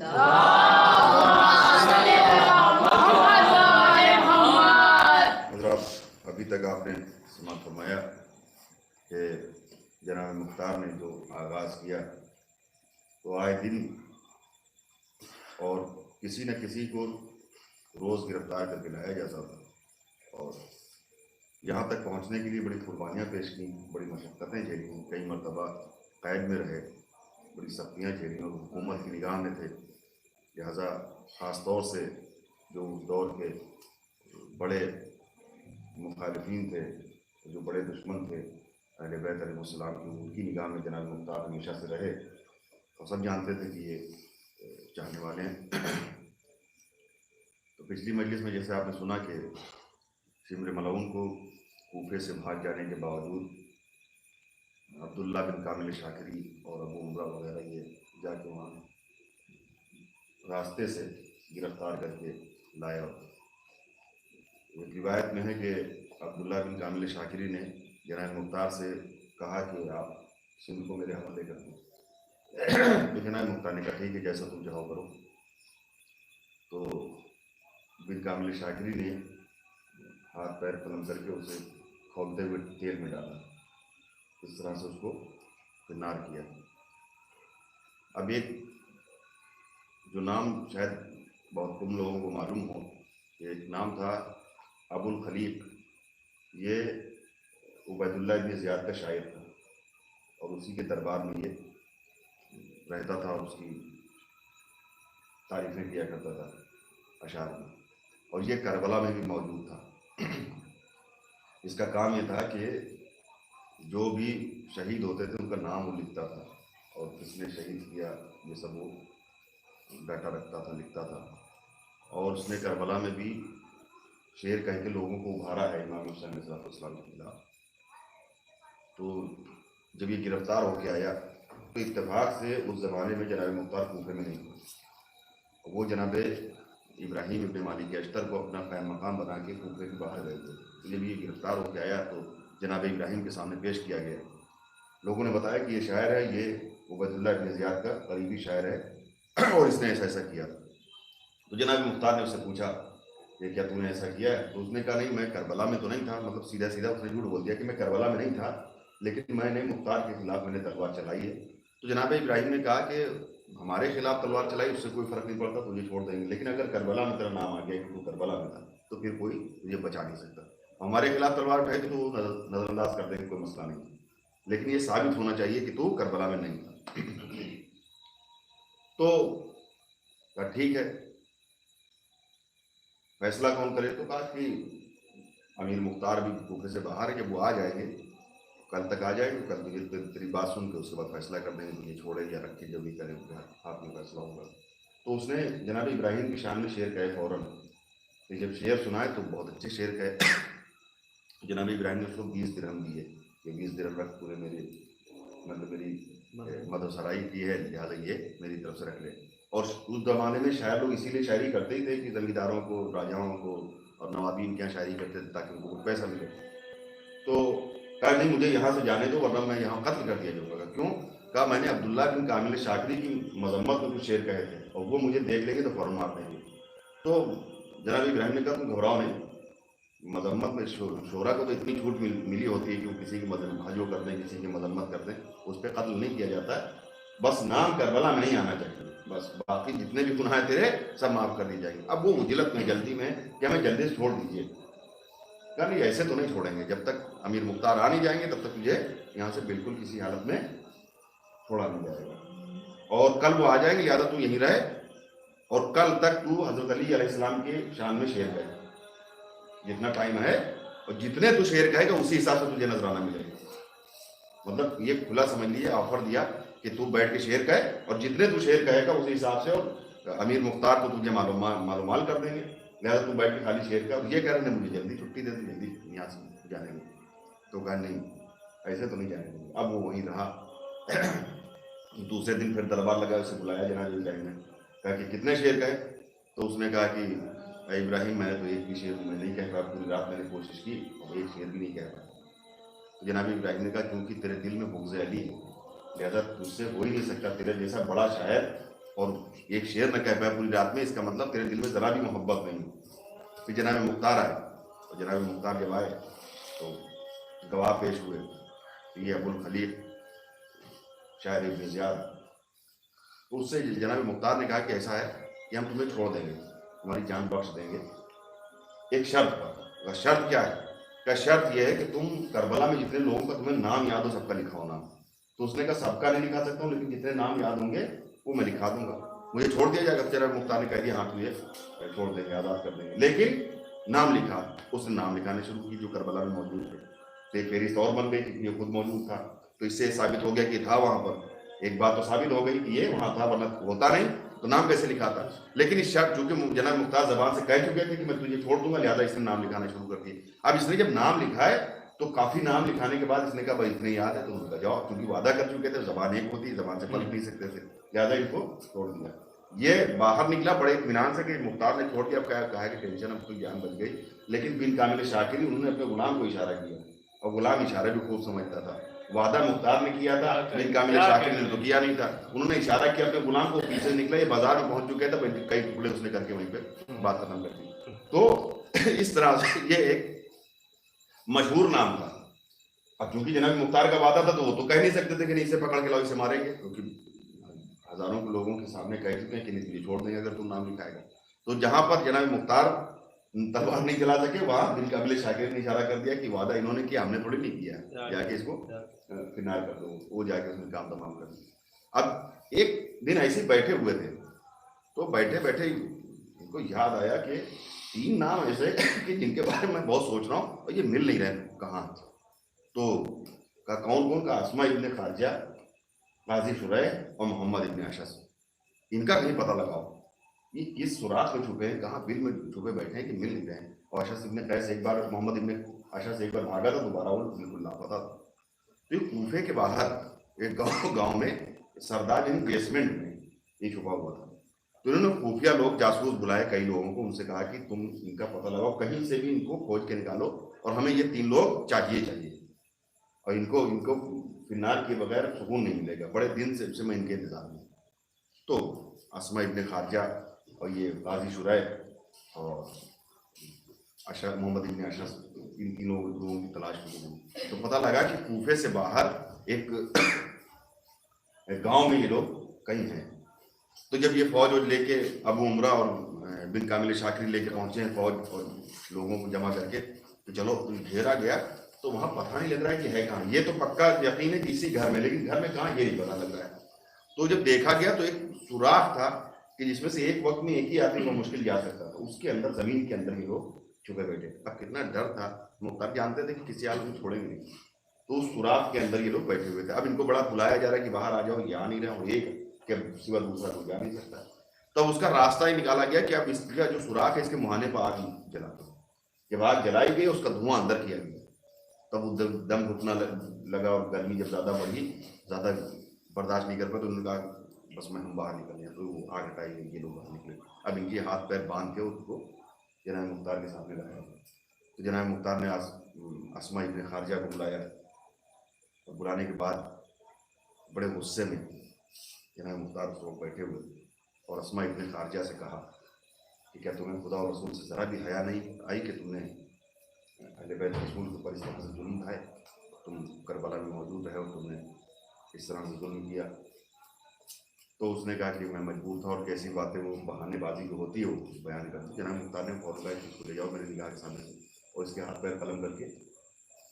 हज़रात, अभी तक आपने समाप्त फरमाया कि जनाब मुख्तार ने जो आगाज़ किया तो आए दिन और किसी न किसी को रोज़ गिरफ्तार करके लाया जाता था और यहाँ तक पहुँचने के लिए बड़ी कुर्बानियाँ पेश की, बड़ी मशक्क़तें झेली, कई मरतबा कैद में रहे, बड़ी सख्तियाँ झेली और हुकूमत की निगाह में थे। लिहाजा ख़ास तौर से जो उस दौर के बड़े मुखालिफिन थे, जो बड़े दुश्मन थे अहले बैत अलैहिस्सलाम की, उनकी निगाह में जनाब मुख्तार हमेशा से रहे और सब जानते थे कि ये चाहने वाले हैं। तो पिछली मजलिस में जैसे आपने सुना कि शिमर मलऊन को कूफे से भाग जाने के बावजूद अब्दुल्ला बिन कामिल शाकिरी और अबू उमरा वगैरह ये जाके वहाँ रास्ते से गिरफ्तार करके लाया। एक रिवायत में है कि अब्दुल्ला बिन कामिल शाकिरी ने जनाब मुख्तार से कहा कि आप सिंध को मेरे हवाले कर दें। तो जनाब मुख्तार ने कहा ठीक है, जैसा तुम चाहो करो। तो बिन कामिल शाकिरी ने हाथ पैर कलम करके उसे खोलते हुए तेल में डाला, इस तरह से उसको फिरनार किया। अब एक जो नाम शायद बहुत कम लोगों को मालूम हो, एक नाम था अबुल खलीक। ये उबैदुल्लाह इब्न ज़ियाद का शायर था और उसी के दरबार में ये रहता था और उसकी तारीफ़ें किया करता था अशार में, और ये करबला में भी मौजूद था। इसका काम ये था कि जो भी शहीद होते थे उनका नाम वो लिखता था और किसने शहीद किया ये सब वो डाटा रखता था, लिखता था। और उसने करबला में भी शेर कह के लोगों को उभारा है इमाम हुसैन अलैहिस्सलाम के खिलाफ। तो जब ये गिरफ्तार होके आया तो इत्तेफाक से उस ज़माने में जनाब मुख्तार कूफे में नहीं थे, वो जनाब इब्राहिम इब्न मालिक अश्तर को अपना क़याम मकाम बना के कूफे के बाहर गए थे। तो जब ये गिरफ्तार होके आया तो जनाब इब्राहिम के सामने पेश किया गया। लोगों ने बताया कि ये शायर है, ये उबैदुल्लाह इब्न ज़ियाद का करीबी शायर है और इसने ऐसा ऐसा किया। तो जनाब मुख्तार ने उससे पूछा कि क्या तूने ऐसा किया है? तो उसने कहा नहीं, मैं करबला में तो नहीं था। मतलब सीधा सीधा उसने झूठ बोल दिया कि मैं करबला में नहीं था, लेकिन मैंने मुख्तार के खिलाफ मैंने तलवार चलाई है। तो जनाब इब्राहिम ने कहा कि हमारे खिलाफ तलवार चलाई उससे कोई फ़र्क नहीं पड़ता, तुझे छोड़ देंगे, लेकिन अगर करबला में तेरा नाम आ गया कि तू करबला में था तो फिर कोई तुझे बचा नहीं सकता। हमारे खिलाफ तलवार उठाई तो नज़रअंदाज कर देंगे, कोई मसला नहीं, लेकिन ये साबित होना चाहिए कि तू करबला में नहीं था। तो ठीक है, फैसला कौन करे? तो कहा कि अमीर मुख्तार भी कूफे से बाहर है, जब वो आ जाएंगे कल तक आ जाएंगे, कल तुझे तेरी बात सुन के उसके बाद फैसला कर देंगे, तुझे छोड़े या रखे, जो भी करें हाथ में फैसला होगा। तो उसने जनाब इब्राहिम की शान में शेर कहे फ़ौरन। तो जब शेर सुनाए तो बहुत अच्छे शेर कहे। जनाब इब्राहिम ने उसको 20 दिरहम दिए कि 20 दिरहम रख, पूरे मेरी मतलब मेरी मदसराई की है, लिहाजा ये मेरी तरफ से रख ले। और उस ज़माने में शायर लोग इसीलिए शायरी करते ही थे कि जमींदारों को, राजाओं को और नवाबीन क्या शायरी करते थे ताकि उनको पैसा मिले। तो कहा नहीं, मुझे यहाँ से जाने दो वरना मैं यहाँ कत्ल कर दिया जाऊँगा। क्यों? कहा मैंने अब्दुल्ला बिन कामिल शाकिरी की मजम्मत में कुछ शेर कहे थे और वो मुझे देख लेंगे तो फ़ौरन मार देंगे। तो जनाब इब्राहिम ने कहा तुम घबराओ नहीं, मजम्मत में शोरा को तो इतनी छूट मिली होती है कि वो किसी की हजो कर दें, किसी की मजम्मत कर दें, उस पर कत्ल नहीं किया जाता है। बस नाम करबला में नहीं आना चाहिए, बस बाकी जितने भी गुनाह तेरे सब माफ़ कर दिए जाएंगे। अब वो उजलत में, जल्दी में कि हमें जल्दी से छोड़ दीजिए। कहा नहीं, ऐसे तो नहीं छोड़ेंगे, जब तक अमीर मुख्तार आ नहीं जाएंगे तब तक तुझे यहाँ से बिल्कुल किसी हालत में छोड़ा नहीं जाएगा, और कल वो आ जाएंगे, लिहाजा तू यहीं रहे और कल तक तू हज़रत अली अलैहिस्सलाम के शान में शेर कहे, जितना टाइम है और जितने तू शेर कहेगा उसी हिसाब से तुझे नजराना मिलेगा। मतलब ये खुला समझ लिए, ऑफर दिया कि तू बैठ के शेर कहे और जितने तू शेर कहेगा उसी हिसाब से, और अमीर मुख्तार तो तुझे मालूमाल कर देंगे, लिहाजा तू बैठ के खाली शेर का। ये कह रहे हैं मुझे जल्दी छुट्टी दे दी, जल्दी यहाँ से जाने में। तो कहा नहीं, ऐसे तो नहीं जाने देंगे। अब वो वहीं रहा। दूसरे दिन फिर दरबार लगा, उसे बुलाया जनाब इब्राहिम ने, कहा कि कितने शेर कहे? तो उसने कहा कि इब्राहिम मैंने तो एक भी शेर मैं नहीं कह पाया, पूरी रात मैंने कोशिश की और एक शेर भी नहीं कह पाया। तो जनाब इब्राहिम ने कहा क्योंकि तेरे दिल में बुग़्ज़ अली है, लिहाजा तुझसे हो ही नहीं सकता, तेरे जैसा बड़ा शायर और एक शेर न कह पाया पूरी रात में, इसका मतलब तेरे दिल में जरा भी मोहब्बत नहीं। फिर जनाब मुख्तार आए, और जनाब मुख्तार जब आए तो गवाह पेश हुए, ये अबुल खलील शायर इब्न ज़ियाद। तो उससे जनाब मुख्तार ने कहा कि ऐसा है कि हम तुम्हें छोड़ देंगे, तुम्हारी जान बख्श देंगे, एक शर्त पर। वह शर्त क्या है? का शर्त यह है कि तुम करबला में जितने लोगों का तुम्हें नाम याद हो सबका लिखाओ नाम। तो उसने कहा सबका नहीं लिखा सकता हूँ, लेकिन जितने नाम याद होंगे वो मैं लिखा दूंगा, मुझे छोड़ दिया जाएगा। जनाब मुख्तार ने कह दिया हाँ तुझे छोड़ देंगे, आज़ाद कर देंगे, लेकिन नाम लिखा। उसने नाम लिखाने शुरू की जो करबला में मौजूद थे। तो एक फेरिस्त और बन गई क्योंकि ये खुद मौजूद था। तो इससे साबित हो गया कि था वहां पर। एक बात तो साबित हो गई कि ये वहां था, वरना होता नहीं तो नाम कैसे लिखाता। लेकिन इस शर्त, चूंकि जनाब मुख्तार जबान से कह चुके थे कि मैं तुझे छोड़ दूंगा, लिहाजा इसने नाम लिखाना शुरू कर दिया। अब इसने जब नाम लिखा है तो काफी नाम लिखाने के बाद इसने कहा भाई इतने याद है तो उनका जाओ, क्योंकि वादा कर चुके थे, जबान एक होती, जबान से पलट नहीं सकते थे, लिहाजा इनको छोड़ दिया। ये बाहर निकला बड़े इत्मीनान से कि मुख्तार ने छोड़ दिया। अब क्या कहा कि टेंशन, अब तो जान बच गई। लेकिन बिन कामिल शाकिरी, उन्होंने अपने गुलाम को इशारा किया, और गुलाम इशारे भी खूब समझता था। वादा मुख्तार ने किया था, बिन कामिल शाकिर ने तो किया नहीं था। उन्होंने इशारा किया अपने गुलाम को, पीछे निकला, ये बाजार में पहुंच चुके थे, कई टुकड़े उसने करके वहीं पे बात खत्म कर दी। तो इस तरह से ये एक मशहूर नाम था। अब चूंकि जनाब मुख्तार का वादा था तो वो तो कह नहीं सकते थे कि नहीं इसे पकड़ के लाओ, इसे मारेंगे, क्योंकि हजारों के लोगों के सामने कह चुके हैं कि नहीं तुझे छोड़ देंगे अगर तुम नाम लिखाएगा। तो जहां पर जनाब मुख्तार तलवार नहीं चला सके, वहां बिन काबिल शाकिर ने इशारा कर दिया कि वादा इन्होंने किया, हमने थोड़ी नहीं किया, जाके इसको फिनार कर दो। वो जाके उसने काम तमाम कर दिया। अब एक दिन ऐसे बैठे हुए थे, तो बैठे बैठे इनको याद आया कि 3 नाम ऐसे कि जिनके बारे में मैं बहुत सोच रहा हूँ और ये मिल नहीं रहे कहाँ। तो का कौन कौन का? अस्मा इब्ने खारजा, गाजी शुरैह और मोहम्मद इब्ने अशस। इनका कहीं पता लगाओ, ये किस सुराख में छुपे हैं, कहाँ बिल में छुपे बैठे हैं कि मिल नहीं रहे हैं। और अशस इब्ने कैस एक बार, मोहम्मद इब्ने अशस एक बार भागा था, दोबारा वो बिल्कुल लापता था। तो ये कूफे के बाहर एक गांव में सरदार इन बेसमेंट में ये छुपा हुआ था। तो इन्होंने खुफिया लोग, जासूस बुलाए कई लोगों को, उनसे कहा कि तुम इनका पता लगाओ, कहीं से भी इनको खोज के निकालो, और हमें ये 3 लोग चाहिए, और इनको इनको फिनार के बगैर सुकून नहीं मिलेगा, बड़े दिन से मैं इनके इंतजार में। तो अस्मा इब्ने खारजा और ये गाजी शुरैह और अशर मोहम्मद इब्ने अशस, इन तीनों लोगों की तलाश की। तो पता लगा कि कूफे से बाहर एक गांव में ये लोग कहीं हैं। तो जब ये फौज लेके अबू उमरा और बिन कामिल शाकिरी लेके पहुंचे हैं फौज, और लोगों को जमा करके, तो चलो घेरा गया, तो वहां पता नहीं लग रहा है कि है कहाँ। ये तो पक्का यकीन है कि इसी घर में, लेकिन घर में कहाँ ये नहीं पता लग रहा है। तो जब देखा गया तो एक सुराख था कि जिसमें से एक वक्त में एक ही आदमी को मुश्किल जा सकता था, उसके अंदर, जमीन के अंदर ही लोग छुपे बैठे। अब कितना डर था, मुख्तार जानते थे कि किसी हाल में छोड़ेंगे नहीं। तो उस सुराख के अंदर ये लोग बैठे हुए थे। अब इनको बड़ा बुलाया जा रहा है कि बाहर आ जाओ, ये आ नहीं रहा हूँ, एक के सिवा दूसरा कोई जा नहीं सकता। तब उसका रास्ता ही निकाला गया कि अब इसका जो सुराख है इसके मुहाने पर आग जला दो। जब आग जलाई गई, उसका धुआं अंदर किया गया, तब वो दम घुटना लगा, और गर्मी जब ज़्यादा बढ़ी, ज़्यादा बर्दाश्त नहीं कर पाए, तो उन्होंने कहा बस मैं हम बाहर निकल गए। तो वो आग हटाई गई, ये लोग बाहर निकले। अब इनके हाथ पैर बांध के उसको जनाब मुख्तार के सामने लाया। तो जनाब मुख्तार ने अस्मा इब्ने खारजा को बुलाया, और बुलाने के बाद बड़े गुस्से में जनाब मुख्तार उस वक्त बैठे हुए, और अस्मा इब्ने खारजा से कहा कि क्या तुम्हें खुदा और रसूल से ज़रा भी हया नहीं आई कि तुमने अहले बैत रसूल के ऊपर इस तरह से जुल्म है, तुम करबला में मौजूद रहे और तुमने इस तरह से जुल्म किया। तो उसने कहा कि मैं मजबूर था, और कैसी बातें वो बहानेबाजी जो होती है वो बयान करती। जनाब मुख्तार ने फौरन कहा कि इसको ले जाओ मेरे निगाह के सामने से, और इसके हाथ पैर कलम करके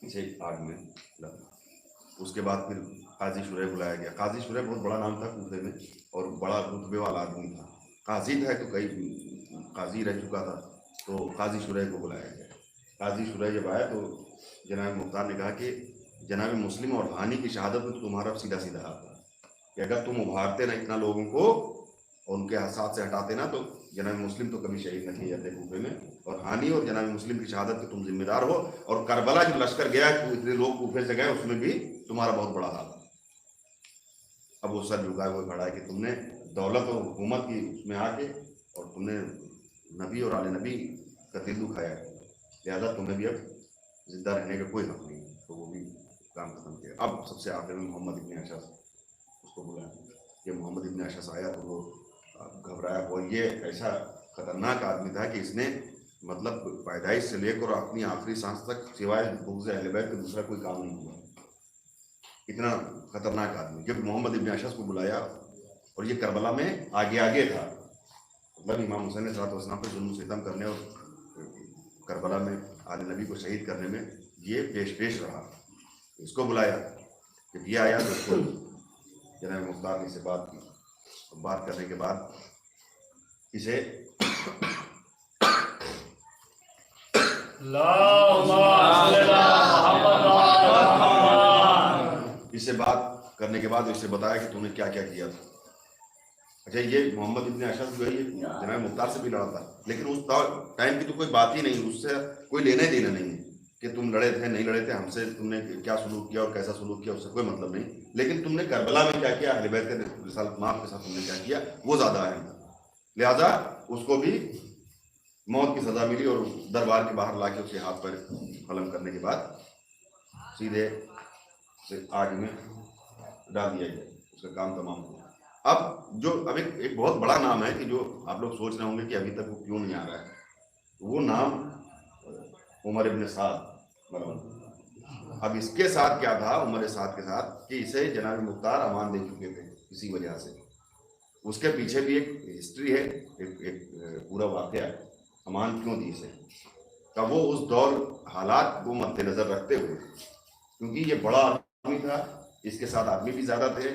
इसे आग में लगा। उसके बाद फिर काजी शुरैह बुलाया गया। काजी शुरैह बहुत बड़ा नाम था कूफे में, और बड़ा रुतबे वाला आदमी था। काजी था, तो कई काजी रह चुका था। तो काजी शुरैह को बुलाया गया। काजी शुरैह जब आया तो जनाब मुख्तार ने कहा कि जनाब मुस्लिम और हानि की शहादत में तुम्हारा सीधा सीधा हाथ था, कि अगर तुम उभारते ना इतना लोगों को और उनके साथ से हटाते ना, तो जनाब मुस्लिम तो कभी शहीद न किए जाते कूफे में, और हानि और जनाब मुस्लिम की शहादत के तुम जिम्मेदार हो। और करबला जो लश्कर गया, इतने लोग कूफे से गए, उसमें भी तुम्हारा बहुत बड़ा हाथ। अब वो सर झुकाए हुए खड़ा है कि तुमने दौलत और हुकूमत की उसमें आके, और तुमने नबी और आले नबी का दिल दुखाया है, लिहाजा तुम्हें भी अब जिंदा रहने का कोई हक नहीं। तो वो भी काम खत्म किया। अब सबसे आखिर में मोहम्मद इब्ने अशस उसको बुलाया। कि मोहम्मद इब्ने अशस आया तो वो घबराया। और ये ऐसा खतरनाक आदमी था कि इसने मतलब पैदाइश से लेकर अपनी आखिरी सांस तक सिवाय बुग़्ज़ अहल बैत के दूसरा कोई काम नहीं हुआ। इतना खतरनाक आदमी। जब मोहम्मद इब्न अशस को बुलाया, और ये करबला में आगे आगे था, मतलब इमाम हुसैन अलैहिस्सलाम पे जुल्म सितम करने और करबला में आले नबी को शहीद करने में ये पेश रहा। इसको बुलाया, जब ये आया तो उसको जनाब मुख्तार ने से बात की। बात करने के बाद इसे बात करने के बाद इसे बताया कि तूने क्या क्या किया था। अच्छा, ये मोहम्मद इब्न अशस जो है ये जनाब मुख्तार से भी लड़ा था, लेकिन उस टाइम की तो कोई बात ही नहीं, उससे कोई लेना देना नहीं है कि तुम लड़े थे नहीं लड़े थे, हमसे तुमने क्या सलूक किया और कैसा सलूक किया उससे कोई मतलब नहीं। लेकिन तुमने करबला में क्या किया, अहले बैत के रिसालत माफ के साथ तुमने क्या किया, वो ज़्यादा अहम था। लिहाजा उसको भी मौत की सज़ा मिली और दरबार के बाहर लाके उसके हाथ पर कलम करने के बाद सीधे से आग में डाल दिया गया, उसका काम तमाम हुआ। अब एक बहुत बड़ा नाम है कि जो आप लोग सोच रहे होंगे कि अभी तक वो क्यों नहीं आ रहा है, वो नाम उमर इब्न साद मरवन। अब इसके साथ क्या था, उमर साद के साथ, कि इसे जनाब मुख्तार अमान दे चुके थे इसी वजह से। उसके पीछे भी एक हिस्ट्री है, एक पूरा वाक़या, अमान क्यों दी इसे का। वो उस दौर हालात को मद्देनज़र रखते हुए, क्योंकि ये बड़ा आदमी था, इसके साथ आदमी भी ज़्यादा थे,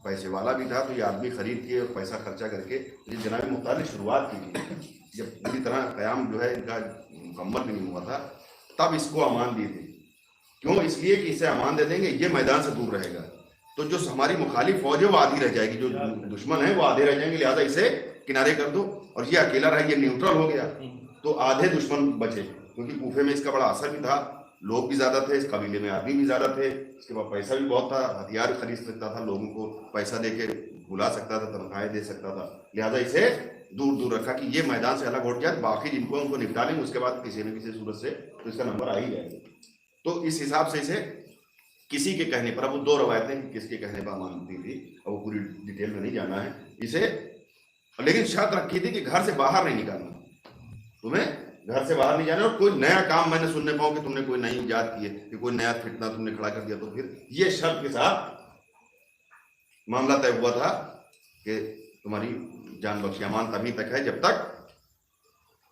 पैसे वाला भी था, तो ये आदमी खरीद के और पैसा खर्चा करके ये जनाब मुख्तार ने शुरुआत की थी। जब पूरी तरह क़याम जो है इनका मुकम्मल नहीं हुआ था, तब इसको अमान दी थी। क्यों? इसलिए कि इसे अमान दे देंगे, ये मैदान से दूर रहेगा, तो जो हमारी मुखालिफ फौज है वो आधी रह जाएगी, जो दुश्मन है वो आधे रह जाएंगे, लिहाजा इसे किनारे कर दो। और ये अकेला रहा, ये न्यूट्रल हो गया, तो आधे दुश्मन बचे। क्योंकि कूफे में इसका बड़ा असर भी था, लोग भी ज़्यादा थे, इस कबीले में आदमी भी ज़्यादा थे, इसके बाद पैसा भी बहुत था, हथियार खरीद सकता था, लोगों को पैसा दे के बुला सकता था, तनख्वाहें दे सकता था। लिहाजा इसे दूर दूर रखा कि ये मैदान से अलग उठ जाए, बाकी जिनको उनको निपटा लेंगे, उसके बाद किसी न किसी सूरत से तो इसका नंबर आ ही जाएगा। तो इस हिसाब से इसे किसी के कहने पर, अब वो दो रवायतें किसके कहने पर मानती थी, अब वो पूरी डिटेल में नहीं जाना है इसे, लेकिन शर्त रखी थी कि घर से बाहर नहीं निकलना, तुम्हें घर से बाहर नहीं जाना, और कोई नया काम मैंने सुनने पाऊँ कि तुमने कोई नई इजाद की है, कि कोई नया फितना तुमने खड़ा कर दिया, तो फिर ये शर्त के साथ मामला तय हुआ था कि तुम्हारी जान बख्शी। अमान तभी तक है जब तक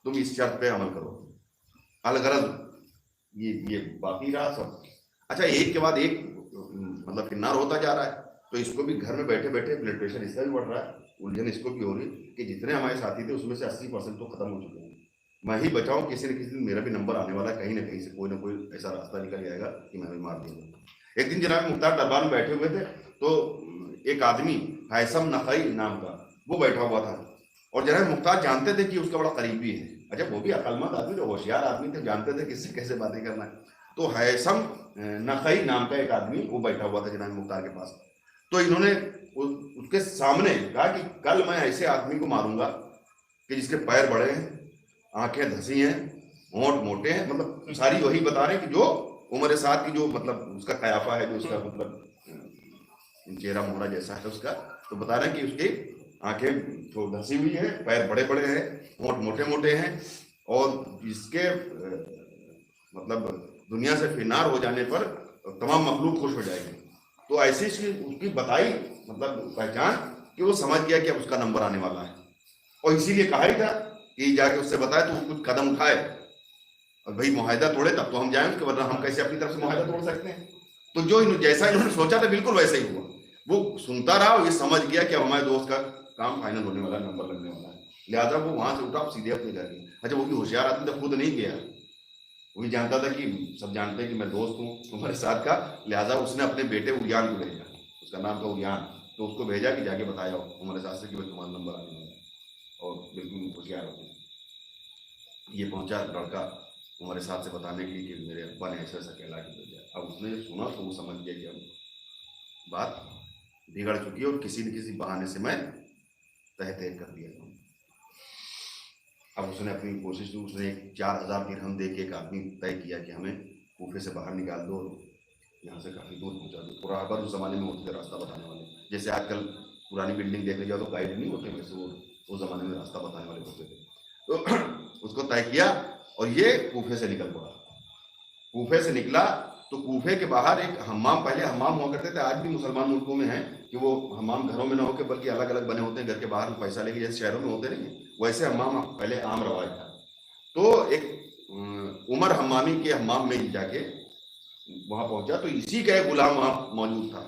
तुम इस शर्त पे अमल करो। अलगरज ये बाकी रहा सब। अच्छा, एक के बाद एक मतलब फिन्नार होता जा रहा है, तो इसको भी घर में बैठे बैठे ब्लड प्रेशर इसका भी बढ़ रहा है, उलझन इसको भी हो रही कि जितने हमारे साथी थे उसमें से 80% तो खत्म हो चुके हैं, मैं ही बचाऊं, किसी न किसी दिन मेरा भी नंबर आने वाला है, कहीं ना कहीं से कोई ना कोई ऐसा रास्ता निकल जाएगा कि मैं भी मार दूंगा। एक दिन जनाब मुख्तार दरबार में बैठे हुए थे, तो एक आदमी हैसम नखई नाम का वो बैठा हुआ था, और जनाब मुख्तार जानते थे कि उसका बड़ा करीबी है। अच्छा, वो भी अक्लमंद आदमी थे, होशियार आदमी थे, जानते थे किससे कैसे बातें करना है। तो हैसम नखई नाम का एक आदमी वो बैठा हुआ था जनाब मुख्तार के पास। तो इन्होंने उसके सामने कहा कि कल मैं ऐसे आदमी को मारूंगा कि जिसके पैर बड़े हैं, आंखें धसी हैं, होंठ मोटे हैं, मतलब सारी वही बता रहे हैं कि जो उमर साद की जो मतलब उसका कयाफा है, जो उसका मतलब चेहरा मोहरा जैसा है उसका, तो बता रहे हैं कि उसकी आंखें थोड़ी धसी हुई है, पैर बड़े बड़े हैं, होंठ मोटे मोटे हैं, और इसके मतलब दुनिया से फिनार हो जाने पर तमाम मखलूक खुश हो जाएगी। तो ऐसी उसकी बताई मतलब पहचान कि वो समझ गया कि अब उसका नंबर आने वाला है, और इसीलिए कहा ही था कि जाके उससे बताए तो कुछ कदम उठाए, और भाई मुआहिदा तोड़े तब तो हम जाएं उसके, वरना हम कैसे अपनी तरफ से मुआहिदा तोड़ सकते हैं। तो जो जैसा इन्होंने सोचा था बिल्कुल वैसा ही हुआ। वो सुनता रहा, ये समझ गया कि अब हमारे दोस्त का काम फाइनल होने वाला, नंबर लगने वाला है, लिहाजा वो वहां से उठा सीधे अपने घर गया। अच्छा, वो भी होशियार आदमी था, खुद नहीं गया, वो भी जानता था कि सब जानते हैं कि मैं दोस्त हूँ तुम्हारे साथ का, लिहाजा उसने अपने बेटे उरियान को भेजा, उसका नाम था उरियान, तो उसको भेजा कि जाके बताया तुम्हारे साथ से कि भाई तुम्हारा नंबर आने वाला है, और बिल्कुल होशियार हो। ये पहुंचा लड़का हमारे साथ से बताने के लिए कि मेरे अब्बा ने ऐसा ऐसा कहला के भेजा। अब उसने सुना तो वो समझ गया कि अब बात बिगड़ चुकी है, और किसी न किसी बहाने से मैं तह कर दिया। अब उसने अपनी कोशिश की, उसने 4000 दिरहम दे के एक आदमी तय किया कि हमें कूफे से बाहर निकाल दो, यहाँ से काफ़ी दूर पहुँचा दो। पुराना उस ज़माने में होते थे रास्ता बताने वाले, जैसे आजकल पुरानी बिल्डिंग देखने जाओ तो गाइड नहीं होते, वैसे वो उस जमाने में रास्ता बताने वाले होते थे। तो उसको तय किया और ये कूफे से निकल पड़ा। कूफे से निकला तो कूफे के बाहर एक हम्माम, पहले हम्माम हुआ करते थे, आज भी मुसलमान मुल्कों में है कि वो हम्माम घरों में ना होकर बल्कि अलग अलग बने होते हैं, घर के बाहर पैसा लेके जैसे शहरों में होते नहीं, वैसे हम्माम पहले आम रवाज था। तो एक उमर हम्मामी के हम्माम में जाके वहां पहुंचा तो इसी का एक गुलाम वहां मौजूद था।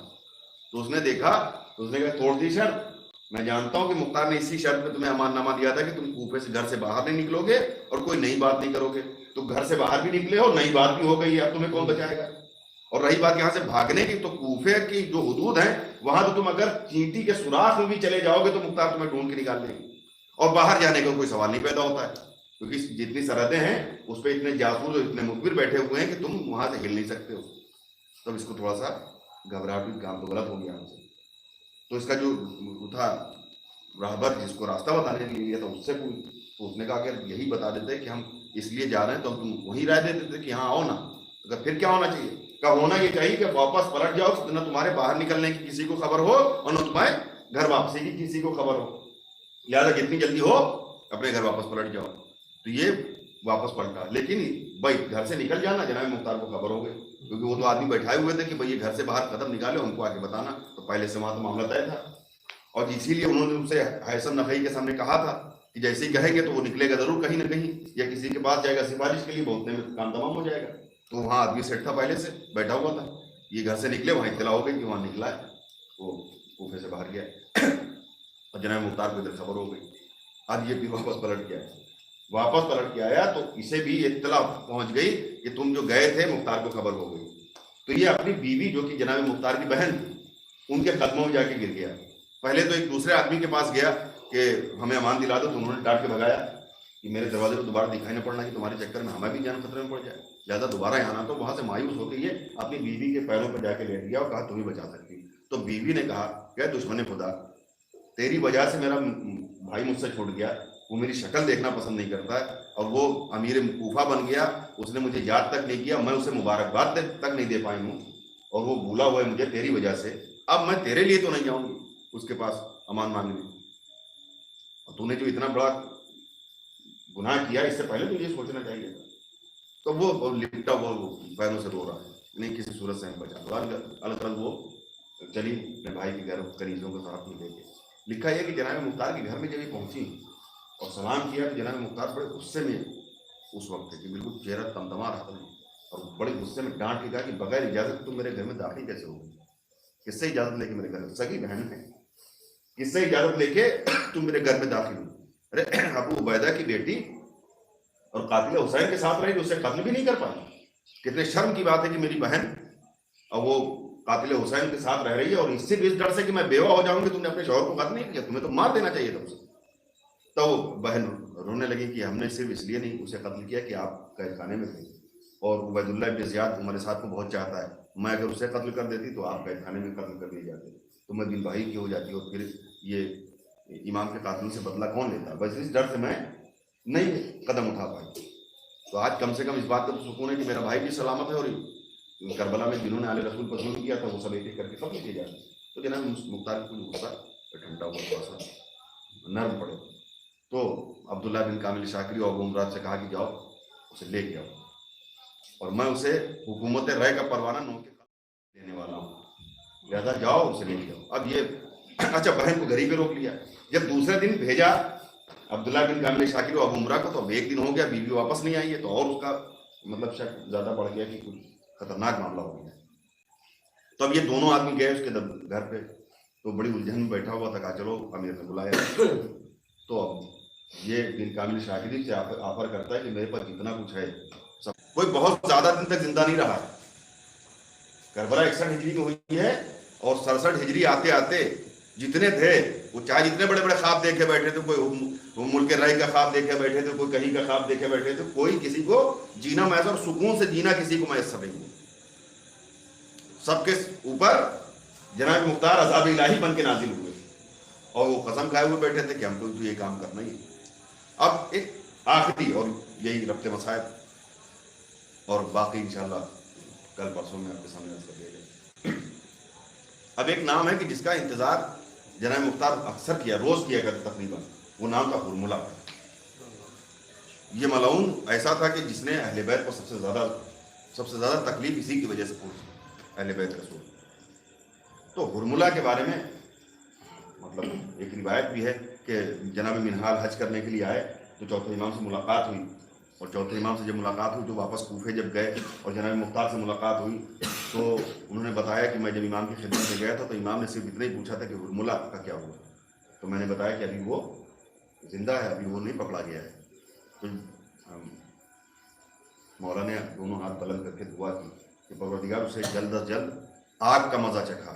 तो उसने देखा तो उसने कहा तोड़ दी शर्त, मैं जानता हूं कि मुख्तार ने इसी शर्त पे तुम्हें अमाननामा दिया था कि तुम कूफे से घर से बाहर नहीं निकलोगे और कोई नई बात नहीं करोगे। तो घर से बाहर भी निकले हो, नई बात भी हो गई है, अब तुम्हें कौन बचाएगा। और रही बात यहाँ से भागने की, तो कूफे की जो हुदूद है वहां तो तुम अगर चींटी के सुराख में भी चले जाओगे तो मुख्तार तुम्हें ढूंढ के निकाल लेंगे और बाहर जाने का कोई सवाल नहीं पैदा होता है, क्योंकि जितनी सरहदें हैं उस पर इतने जासूस और इतने मुखबिर बैठे हुए हैं कि तुम वहां से हिल नहीं सकते हो। तब इसको थोड़ा सा घबराहट हुई, काम तो गलत हो गया हमसे। तो इसका जो था राहबर जिसको रास्ता बताने के लिए था उससे तो उसने कहा कि यही बता देते कि हम इसलिए जा रहे हैं, तो तुम वही राय दे देते कि हाँ आओ ना। तो फिर क्या होना चाहिए, क्या होना ये चाहिए कि वापस पलट जाओ, तो ना तुम्हारे बाहर निकलने की किसी को खबर हो और न तुम्हारे घर वापसी की किसी को खबर हो, लिहाजा जितनी जल्दी हो अपने घर वापस पलट जाओ। तो ये वापस पलटा, लेकिन भाई घर से निकल जाना, जनाब मुख्तार को खबर हो गई, क्योंकि वो तो आदमी बैठाए हुए थे कि भाई ये घर से बाहर कदम निकाले हमको आके बताना। तो पहले से वहां तो मामला तय था और इसीलिए उन्होंने उनसे हैसम नखई के सामने कहा था कि जैसे ही कहेंगे तो वो निकलेगा जरूर कहीं ना कहीं, या किसी के पास जाएगा सिफारिश के लिए, बहुतने में काम तमाम हो जाएगा। तो वहाँ आदमी सेट था, पहले से बैठा हुआ था, ये घर से निकले, वहाँ इत्तला हो गई कि वहाँ निकला है, वो कूफे से बाहर गया और जनाब मुख्तार को इधर खबर हो गई। अब ये भी वापस पलट गया, वापस पलट के आया तो इसे भी इत्तला पहुंच गई कि तुम जो गए थे मुख्तार को खबर हो गई। तो ये अपनी बीवी जो कि जनाब मुख्तार की बहन थी उनके कदमों में जाके गिर गया। पहले तो एक दूसरे आदमी के पास गया कि हमें अमान दिला दो, तो उन्होंने डांट के भगाया कि मेरे दरवाजे को दोबारा दिखाई न पड़ना कि तुम्हारे चक्कर में हमें भी जान खतरे में पड़ जाए, ज़्यादा दोबारा यहाँ आना। तो वहां से मायूस होकर ये अपनी बीवी के पैरों पर जाके लेट गया और कहा तुम ही बचा सकती। तो बीवी ने कहा क्या दुश्मन खुदा, तेरी वजह से मेरा भाई मुझसे छूट गया, वो मेरी शक्ल देखना पसंद नहीं करता है और वो अमीर कूफा बन गया, उसने मुझे याद तक नहीं किया, मैं उसे मुबारकबाद तक नहीं दे पाई हूँ और वो भूला हुआ है मुझे तेरी वजह से। अब मैं तेरे लिए तो नहीं जाऊंगी उसके पास अमान मांगने, और तूने जो इतना बड़ा गुनाह किया इससे पहले तो ये सोचना चाहिए था। तो वो लिपटा वो पैरों से रो रहा है, नहीं किसी सूरत से हम बचा। अलग वो चली अपने भाई के घर करीजों को साथ में लेके। लिखा यह कि जनाब मुख्तार के घर में जब ये पहुंची और सलाम किया तो जनाब मुख्तार बड़े गुस्से में उस वक्त कि बिल्कुल चेहरा तमतमा रहा था और बड़े गुस्से में डांट के कहा कि बगैर इजाजत तुम मेरे घर में दाखिल कैसे हो गई, किससे इजाजत लेके मेरे घर में, सगी बहन है, किससे इजाजत लेके तुम मेरे घर में दाखिल हो। अरे अबू उबैदा की बेटी और कातिल हुसैन के साथ रही, उससे कत्ल भी नहीं कर पाई। कितने शर्म की बात है कि मेरी बहन और वो कातिल हुसैन के साथ रह रही है और इससे भी इस डर से कि मैं बेवा हो जाऊंगी, तुमने अपने शौहर को कत्ल नहीं किया, तुम्हें तो मार देना चाहिए था उसे। तो बहन रोने लगी कि हमने सिर्फ इसलिए नहीं उसे कत्ल किया कि आप कैद खाने में थे और उबैदुल्लाह इब्न ज़ियाद तुम्हारे साथ को बहुत चाहता है, मैं अगर उसे कत्ल कर देती तो आप कैद खाने में कत्ल कर लिए जाते, तो मैं दिल भाई की हो जाती और फिर ये इमाम के कातिल से बदला कौन लेता। बस इस डर से मैं नहीं कदम उठा पाई। तो आज कम से कम इस बात का तो सुकून है कि मेरा भाई भी सलामत है और करबला में जिन्होंने आले रसूल पर जुल्म किया था वो सब एक एक करके कत्ल किए जाते। तो जनाब मुख्तार को गुस्सा ठंडा हुआ, थोड़ा सा नर्म पड़े, तो अब्दुल्ला बिन कामिल शाकिरी और मुमराज से कहा कि जाओ उसे लेके आओ और मैं उसे हुकूमत राय का परवाना नो के देने वाला हूँ, लिहाजा जाओ उसे लेके आओ। अब ये अच्छा बहन को घर ही पे रोक लिया। जब दूसरे दिन भेजा अब्दुल्ला बिन कामिल शाकिर और उमरा को, तो अब एक दिन हो गया, बीवी वापस नहीं आई है, तो और उसका मतलब शक ज्यादा बढ़ गया कि कुछ खतरनाक मामला हो गया। तो अब ये दोनों आदमी गए उसके घर पे, तो बड़ी उलझन में बैठा हुआ था, कहा चलो अमीर ने बुलाया। तो अब ये बिन कामिल शाकिरी से ऑफर करता है कि मेरे पास जितना कुछ है सब, कोई बहुत ज्यादा दिन तक जिंदा नहीं रहा। करबला 61 हिजरी में हुई है और 67 हिजरी आते आते जितने थे वो चाहे जितने बड़े बड़े ख्वाब देखे बैठे थे, कोई मुल्क राय का ख्वाब देखे बैठे थे, कोई कहीं का ख्वाब देखे बैठे थे, कोई किसी को जीना मैसर, सुकून से जीना किसी को मैसर नहीं है। सबके ऊपर जनाब मुख्तार अज़ाब इलाही बन के नाजिल हुए और वो कसम खाए हुए बैठे थे कि हमको तो ये काम करना ही है। अब एक आखिरी और यही रब्ते मसाइब और बाकी इंशाल्लाह कल परसों में आपके सामने रख देंगे। अब एक नाम है कि जिसका इंतजार जनाब मुख्तार अक्सर किया, रोज किया करते तकरीबन, वो नाम था हुरमुला। ये मलऊन ऐसा था कि जिसने अहले बैत को सबसे ज़्यादा तकलीफ इसी की वजह से पहुंची, अहले बैत रसूल। तो हुरमुला के बारे में मतलब एक रिवायत भी है कि जनाब मिनहाल हज करने के लिए आए तो चौथे इमाम से मुलाकात हुई, और चौथे इमाम से जब मुलाकात हुई तो वापस कूफे जब गए और जनाब मुख्तार से मुलाकात हुई तो उन्होंने बताया कि मैं जब इमाम की खिदमत में गया था तो इमाम ने सिर्फ इतना ही पूछा था कि हुरमुला का क्या हुआ। तो मैंने बताया कि अभी वो जिंदा है, अभी वो नहीं पकड़ा गया है। तो मौला ने दोनों हाथ बुलंद करके दुआ की कि परवरदिगार उसे जल्द अज जल्द आग का मज़ा चखा।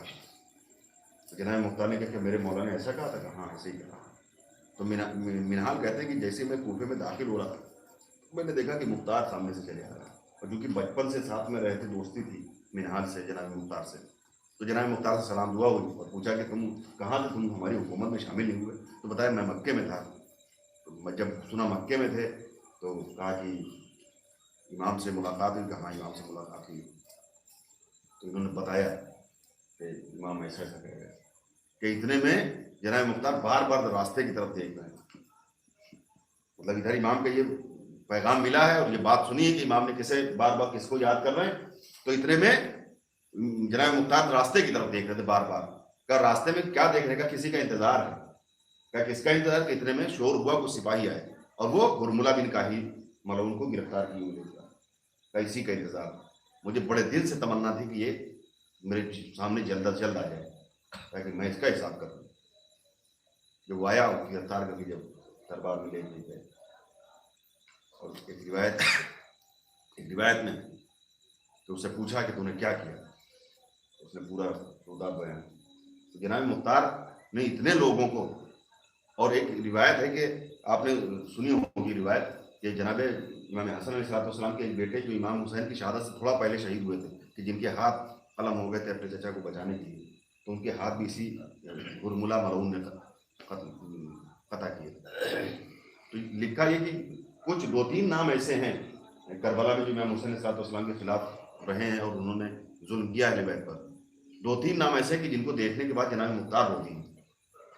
तो जनाब मुख्तार ने कहा कि मेरे मौला ने ऐसा कहा था? हाँ ऐसे ही कहा। तो मिनहाल कहते हैं कि जैसे मैं कूफे में दाखिल हो रहा था मैंने देखा कि मुख्तार सामने से चले आ रहा, और क्योंकि बचपन से साथ में रहते, दोस्ती थी मिनहाल से, जनाब मुख्तार से। तो जनाब मुख्तार से सलाम दुआ हुई और पूछा कि तुम कहाँ थे, तुम हमारी हुकूमत में शामिल नहीं हुए? तो बताया मैं मक्के में था। तो मैं जब सुना मक्के में थे तो कहा कि इमाम से मुलाकात हुई? कहाँ इमाम से मुलाकात हुई? तो इन्होंने बताया कि इमाम ऐसा ऐसा कह रहे कि इतने में जनाब मुख्तार बार बार रास्ते की तरफ देख रहे हैं, मतलब इधर इमाम का ये पैगाम मिला है और ये बात सुनी है कि इमाम ने किसे बार बार किसको याद कर रहे हैं। तो इतने में जनाब मुख्तार रास्ते की तरफ देख रहे थे बार बार। क्या रास्ते में क्या देखने का? किसी का इंतजार है। क्या किसका इंतजार? कि इतने में शोर हुआ, कुछ सिपाही आए और वो हुरमुला बिन काहिल मलऊन को गिरफ्तार किए हुए था। इसी का इंतजार मुझे बड़े दिल से तमन्ना थी कि ये मेरे सामने जल्द अज जल्द आ जाए ताकि मैं इसका हिसाब कर लूँ। जब वो आया गिरफ्तार करके जब दरबार में ले गए, और एक रिवायत में तो उससे पूछा कि तूने क्या किया, उसने पूरा सौदा बयान। तो जनाब मुख्तार ने इतने लोगों को, और एक रिवायत है कि आपने सुनी होगी रिवायत कि जनाब इमाम हसन अलैहिस्सलाम के एक बेटे जो इमाम हुसैन की शहादत से थोड़ा पहले शहीद हुए थे, कि जिनके हाथ कलम हो गए थे अपने चचा को बचाने के लिए, तो उनके हाथ भी इसी हुरमुला मलऊन ने कता किए थे। तो लिखा ये कि कुछ 2-3 नाम ऐसे हैं करबला में जो इमाम हुसैन अलैहिस्सलाम के खिलाफ रहे हैं और उन्होंने जुल्म किया अहले बैत पर। 2-3 नाम ऐसे कि जिनको देखने के बाद जनाब मुख्तार रोती हैं।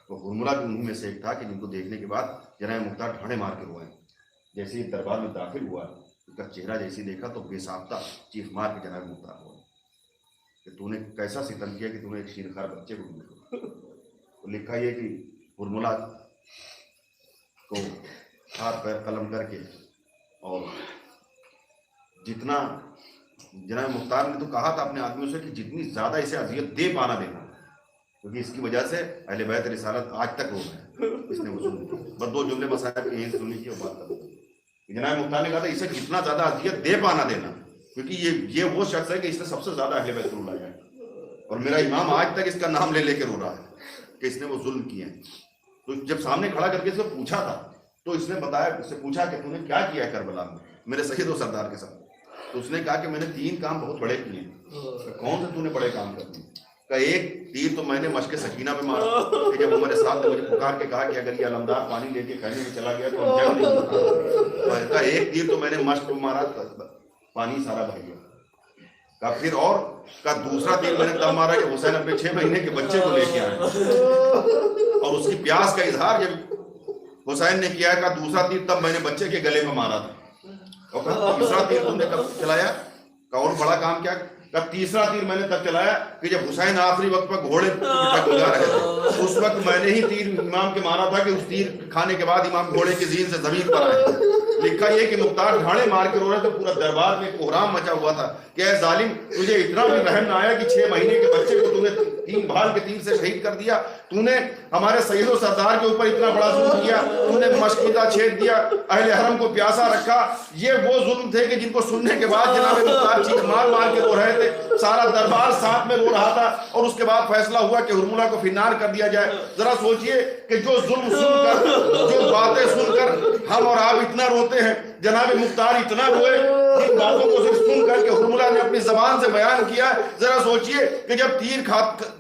तो हुरमुला भी उन्हीं में से एक था कि जिनको देखने के बाद जनाब मुख्तार ठाणे मार के रोए। जैसे ही दरबार में दाखिल हुआ उसका चेहरा जैसे देखा तो बेसाख्ता चीख मार के जनाब मुख्तार हुआ कि तूने कैसा सितम किया कि तूने एक शीरखार बच्चे को ढूंढा। तो लिखा ये कि हुरमुला को हाथ पैर कलम करके, और जितना जनाब मुख्तार ने तो कहा था अपने आदमियों से कि जितनी ज़्यादा इसे अजियत दे पाना देना, क्योंकि इसकी वजह से अहले बैत रिसालत आज तक रो रहे हैं। इसने वो सुनी, बस 2 जुमले मसाइब यहीं सुनी थी और बात कर दी। जनाब मुख्तार ने कहा था इसे जितना ज़्यादा अजियत दे पाना देना, क्योंकि ये वो शख्स है कि इसने सबसे ज़्यादा अहले बैत को रुलाया है, और मेरा इमाम आज तक इसका नाम ले लेके रो रहा है कि इसने वो जुल्म किए हैं। तो जब सामने खड़ा करके इसको पूछा था तो इसने बताया, उससे पूछा कि तूने क्या किया है करबला में मेरे शहीद और सरदार के साथ। तो उसने कहा कि मैंने 3 काम बहुत बड़े किए। तो कौन से तूने बड़े काम कर दिए? का एक तीर तो मैंने मशक सकीना पे मारा कि जब वो मेरे साथ मुझे पुकार के कहा कि अगर ये अलमदार पानी लेके कहने में चला गया तो हम जंग नहीं होता। का एक तीर तो मैंने मशक पे मारा, पानी सारा भर गया। का फिर और का दूसरा तीर मैंने तब मारा कि हुसैन अपने 6 महीने के बच्चे को लेके आए और उसकी प्यास का इजहार जब हुसैन ने किया। का दूसरा तीर तब मैंने बच्चे के गले में मारा था। और तीसरा तीर तुमने कब चलाया? का और बड़ा काम क्या? का तीसरा तीर मैंने तब चलाया कि जब हुसैन आखिरी वक्त पर घोड़े गुजार रहे थे, उस वक्त मैंने ही तीर इमाम के मारा था कि उस तीर खाने के बाद इमाम घोड़े की जीन से जमीन पर आए। लिखा ये कि मुख्तार ढाणे मार के रो रहे थे, पूरा दरबार में कोहराम मचा हुआ था कि ऐ जालिम, तुझे इतना भी रहम ना आया कि 6 महीने के बच्चे को तूने 3 भाल के तीर से शहीद कर दिया। तूने हमारे सैयद और सरदार के ऊपर इतना बड़ा जुल्म किया, तूने मशकीदा छेद दिया, अहले हरम को प्यासा रखा। ये वो जुल्म थे कि जिनको सुनने के बाद जनाब मुख्तार चीख मार मार के रो रहे थे, सारा दरबार साथ में रो रहा था। और उसके बाद फैसला हुआ कि हुरमुला को फिनार कर दिया जाए। जरा सोचिए कि जो जुल्म सुनकर, जो बातें सुनकर हम और आप इतना रोते हैं, जनाब मुख्तार इतना रोए जिन बातों को सिर्फ सुनकर के हुरमुला ने अपनी जबान से बयान किया। जरा सोचिए कि जब तीर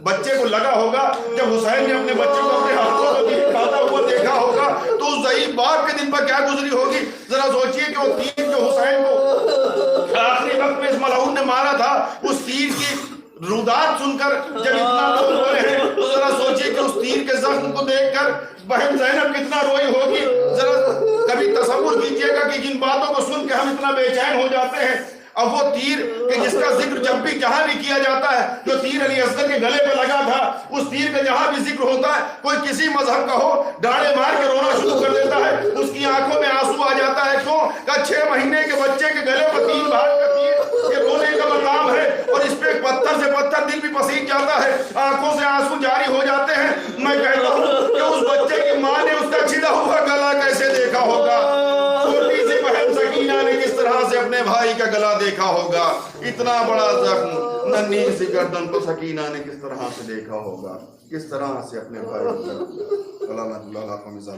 बच्चे को लगा होगा, जब हुसैन ने अपने बच्चे को अपने हाथों में तीर खाता हुआ देखा होगा, तो उस ज़ईफ बाप के दिल पर क्या गुजरी होगी। जरा सोचिए कि वो तीर जो हुसैन को आखिरी वक्त में इस मलऊन ने मारा था, उस तीर की रुदात सुनकर जब इतना लोग रोए हैं, तो जरा सोचिए कि उस तीर के जख्म को देखकर बहन ज़ैनब कितना रोई होगी। जरा कभी तसव्वुर कीजिएगा कि जिन बातों को सुन के हम इतना बेचैन हो जाते हैं। अब वो तीर के जिसका जिक्र जब भी जहां भी किया जाता है, जो तीर अली असगर के गले पे लगा था, उस तीर का जहां भी जिक्र होता है, कोई किसी मजहब का हो, डांडे मार के रोना शुरू कर देता है, उसकी आंखों में आंसू आ जाता है। क्यों? का 6 महीने के बच्चे के गले पर 3 भाग का तीर, ये रोने का मकाम है। और इस पे पत्थर से पत्थर दिल भी पसीज जाता है, आंखों से आंसू जारी हो जाते हैं। मैं कहता हूँ कि उस बच्चे की माँ ने उसका छिदा हुआ गला कैसे देखा होगा, छोटी सी बहन सकीना ने किस तरह से अपने भाई का गला देखा होगा, इतना बड़ा जख्म नन्ही सी गर्दन को सकीना ने किस तरह से देखा होगा, किस तरह से अपने भाई का गला